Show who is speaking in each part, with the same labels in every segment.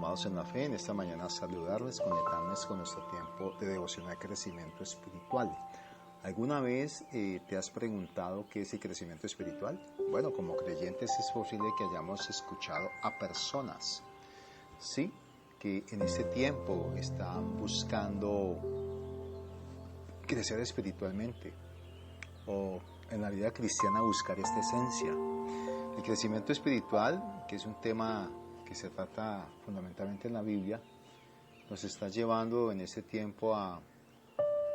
Speaker 1: amados en la fe, en esta mañana saludarles, conectarnos con nuestro tiempo de devoción al crecimiento espiritual. ¿Alguna vez te has preguntado qué es el crecimiento espiritual? Bueno, como creyentes es posible que hayamos escuchado a personas, ¿sí?, que en este tiempo están buscando crecer espiritualmente o en la vida cristiana buscar esta esencia. El crecimiento espiritual, que es un tema que se trata fundamentalmente en la Biblia, nos está llevando en este tiempo a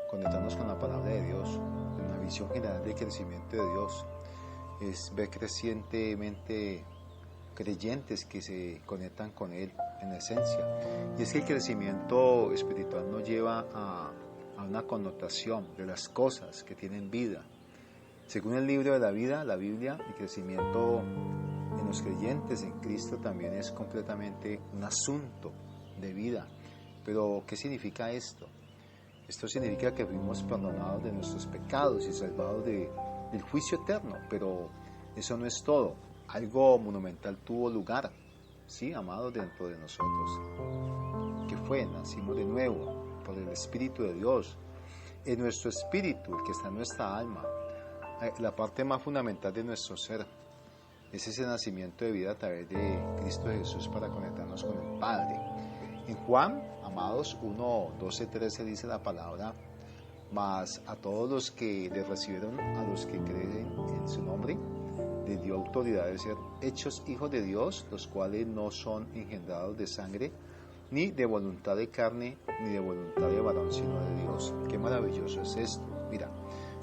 Speaker 1: conectarnos con la palabra de Dios, en una visión general del crecimiento de Dios. Es ver crecientemente creyentes que se conectan con Él en esencia. Y es que el crecimiento espiritual nos lleva a una connotación de las cosas que tienen vida. Según el libro de la vida, la Biblia, el crecimiento en los creyentes en Cristo también es completamente un asunto de vida. Pero, ¿qué significa esto? Esto significa que fuimos perdonados de nuestros pecados y salvados del juicio eterno, pero eso no es todo. Algo monumental tuvo lugar, ¿sí, amados, dentro de nosotros? ¿Qué fue? Nacimos de nuevo por el Espíritu de Dios. En nuestro espíritu, el que está en nuestra alma, la parte más fundamental de nuestro ser, es ese nacimiento de vida a través de Cristo Jesús para conectarnos con el Padre. En Juan, amados, 1, 12, 13 dice la palabra: mas a todos los que le recibieron, a los que creen en su nombre, les dio autoridad de ser hechos hijos de Dios, los cuales no son engendrados de sangre, ni de voluntad de carne, ni de voluntad de varón, sino de Dios. Qué maravilloso es esto. Mira,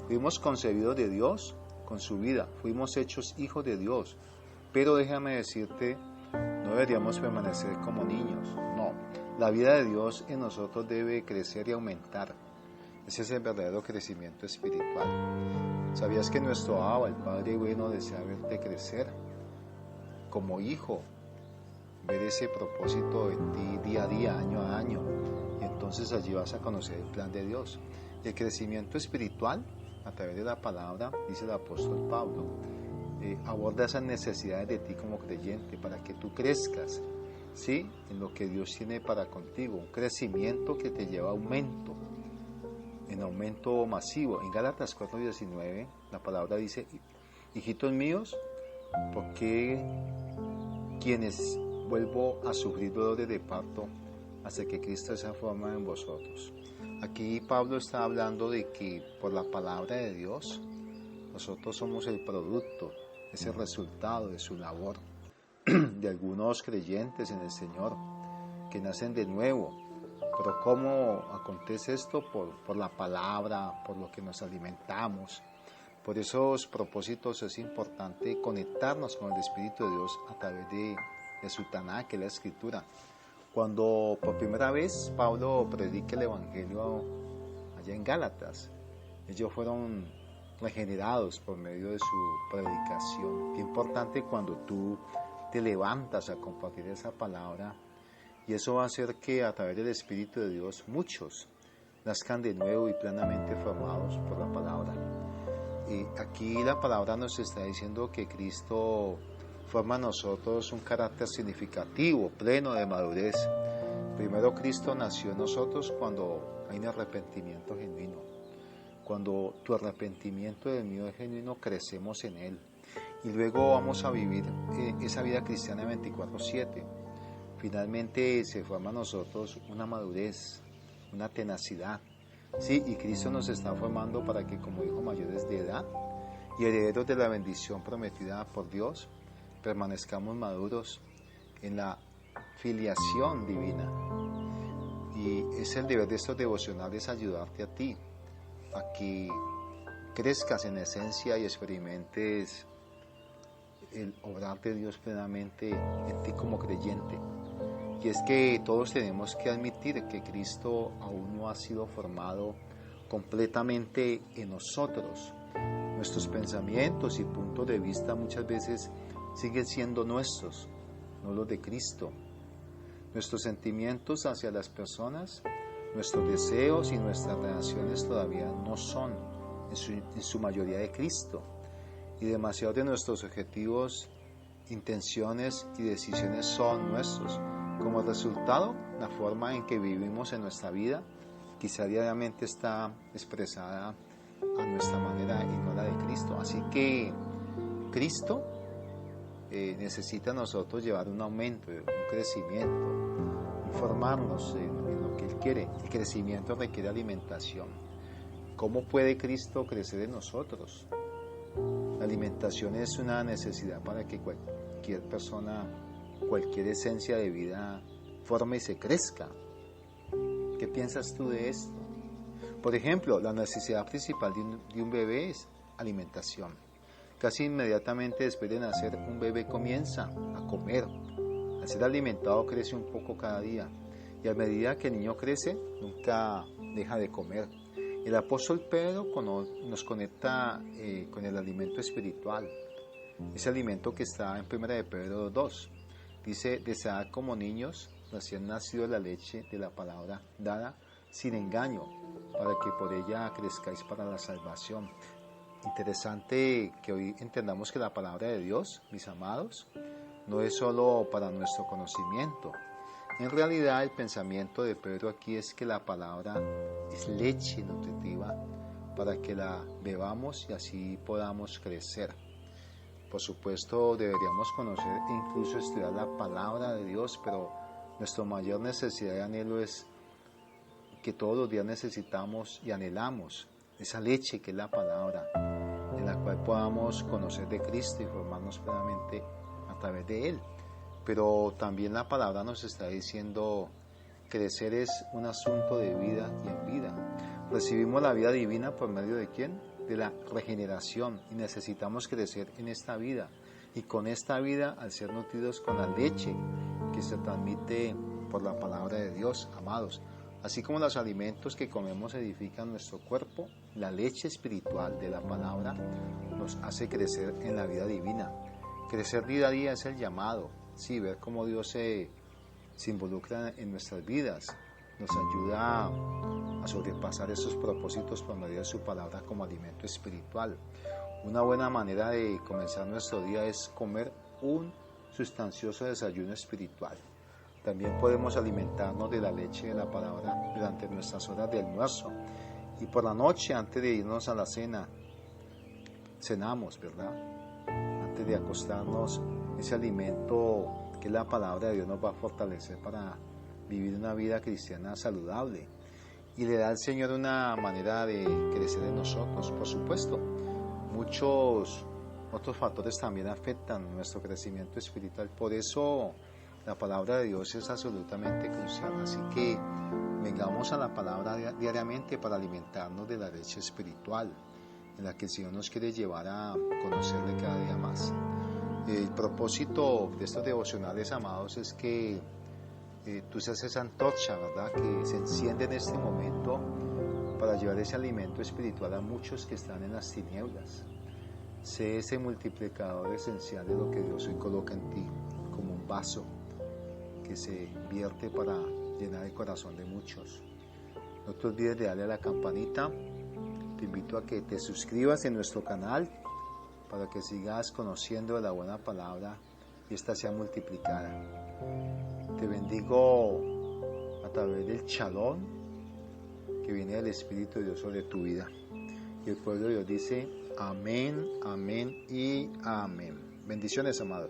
Speaker 1: fuimos concebidos de Dios con su vida, fuimos hechos hijos de Dios, pero déjame decirte, no deberíamos permanecer como niños, no. La vida de Dios en nosotros debe crecer y aumentar. Ese es el verdadero crecimiento espiritual. ¿Sabías que nuestro Abba, el Padre bueno, desea verte crecer como hijo? Ver ese propósito en ti día a día, año a año, y entonces allí vas a conocer el plan de Dios. El crecimiento espiritual, a través de la palabra, dice el apóstol Pablo, aborda esas necesidades de ti como creyente para que tú crezcas, ¿sí?, en lo que Dios tiene para contigo, un crecimiento que te lleva a aumento, en aumento masivo. En Gálatas 4:19 la palabra dice: hijitos míos, ¿por qué quienes vuelvo a sufrir dolores de parto hasta que Cristo se forma en vosotros? Aquí Pablo está hablando de que por la palabra de Dios nosotros somos el producto, es el resultado de su labor, de algunos creyentes en el Señor que nacen de nuevo. Pero ¿cómo acontece esto? Por la palabra, por lo que nos alimentamos. Por esos propósitos es importante conectarnos con el Espíritu de Dios a través de su Taná, que es la Escritura. Cuando por primera vez Pablo predica el Evangelio allá en Gálatas, ellos fueron regenerados por medio de su predicación. Qué importante cuando tú te levantas a compartir esa palabra, y eso va a hacer que a través del Espíritu de Dios muchos nazcan de nuevo y plenamente formados por la palabra. Y aquí la palabra nos está diciendo que Cristo forma en nosotros un carácter significativo, pleno de madurez. Primero, Cristo nació en nosotros cuando hay un arrepentimiento genuino. Cuando tu arrepentimiento y el mío es genuino, crecemos en Él. Y luego vamos a vivir esa vida cristiana 24/7. Finalmente se forma en nosotros una madurez, una tenacidad. Sí, y Cristo nos está formando para que como hijos mayores de edad y herederos de la bendición prometida por Dios, permanezcamos maduros en la filiación divina. Y es el deber de estos devocionales ayudarte a ti, a que crezcas en esencia y experimentes el obrar de Dios plenamente en ti como creyente. Y es que todos tenemos que admitir que Cristo aún no ha sido formado completamente en nosotros. Nuestros pensamientos y puntos de vista muchas veces siguen siendo nuestros, no los de Cristo. Nuestros sentimientos hacia las personas, nuestros deseos y nuestras reacciones todavía no son en su mayoría de Cristo. Y demasiados de nuestros objetivos, intenciones y decisiones son nuestros, Como resultado, la forma en que vivimos en nuestra vida quizá diariamente está expresada a nuestra manera y no la de Cristo. Así que Cristo necesita a nosotros llevar un aumento, un crecimiento, informarnos en lo que Él quiere. El crecimiento requiere alimentación. ¿Cómo puede Cristo crecer en nosotros? La alimentación es una necesidad para que cualquier persona, cualquier esencia de vida forme y se crezca. ¿Qué piensas tú de esto? Por ejemplo, la necesidad principal de un bebé es alimentación. Casi inmediatamente después de nacer, un bebé comienza a comer. Al ser alimentado crece un poco cada día. Y a medida que el niño crece, nunca deja de comer. El apóstol Pedro nos conecta con el alimento espiritual. Ese alimento que está en 1 de Pedro 2. Dice, desead como niños, recién nacido la leche de la palabra dada sin engaño, para que por ella crezcáis para la salvación. Interesante que hoy entendamos que la palabra de Dios, mis amados, no es solo para nuestro conocimiento. En realidad el pensamiento de Pedro aquí es que la palabra es leche nutritiva para que la bebamos y así podamos crecer. Por supuesto deberíamos conocer e incluso estudiar la palabra de Dios, pero nuestra mayor necesidad y anhelo es que todos los días necesitamos y anhelamos esa leche que es la palabra, en la cual podamos conocer de Cristo y formarnos plenamente a través de Él. Pero también la palabra nos está diciendo, crecer es un asunto de vida y en vida. Recibimos la vida divina por medio de ¿quién? De la regeneración, y necesitamos crecer en esta vida. Y con esta vida, al ser nutridos con la leche que se transmite por la palabra de Dios, amados. Así como los alimentos que comemos edifican nuestro cuerpo, la leche espiritual de la palabra nos hace crecer en la vida divina. Crecer día a día es el llamado, sí, ver cómo Dios se involucra en nuestras vidas, nos ayuda a sobrepasar esos propósitos por medio de su palabra como alimento espiritual. Una buena manera de comenzar nuestro día es comer un sustancioso desayuno espiritual. También podemos alimentarnos de la leche de la palabra durante nuestras horas de almuerzo. Y por la noche, antes de irnos a la cena, cenamos, ¿verdad? Antes de acostarnos, ese alimento que es la palabra de Dios nos va a fortalecer para vivir una vida cristiana saludable. Y le da al Señor una manera de crecer en nosotros. Por supuesto, muchos otros factores también afectan nuestro crecimiento espiritual. Por eso la palabra de Dios es absolutamente crucial. Así que vengamos a la palabra diariamente para alimentarnos de la leche espiritual, en la que el Señor nos quiere llevar a conocerle cada día más. El propósito de estos devocionales, amados, es que tú seas esa antorcha, ¿verdad?, que se enciende en este momento para llevar ese alimento espiritual a muchos que están en las tinieblas. Sé ese multiplicador esencial de lo que Dios hoy coloca en ti, como un vaso que se vierte para llenar el corazón de muchos. No te olvides de darle a la campanita. Te invito a que te suscribas en nuestro canal para que sigas conociendo la buena palabra y esta sea multiplicada. Te bendigo a través del Shalom que viene del Espíritu de Dios sobre tu vida. Y el pueblo de Dios dice amén, amén y amén. Bendiciones, amados.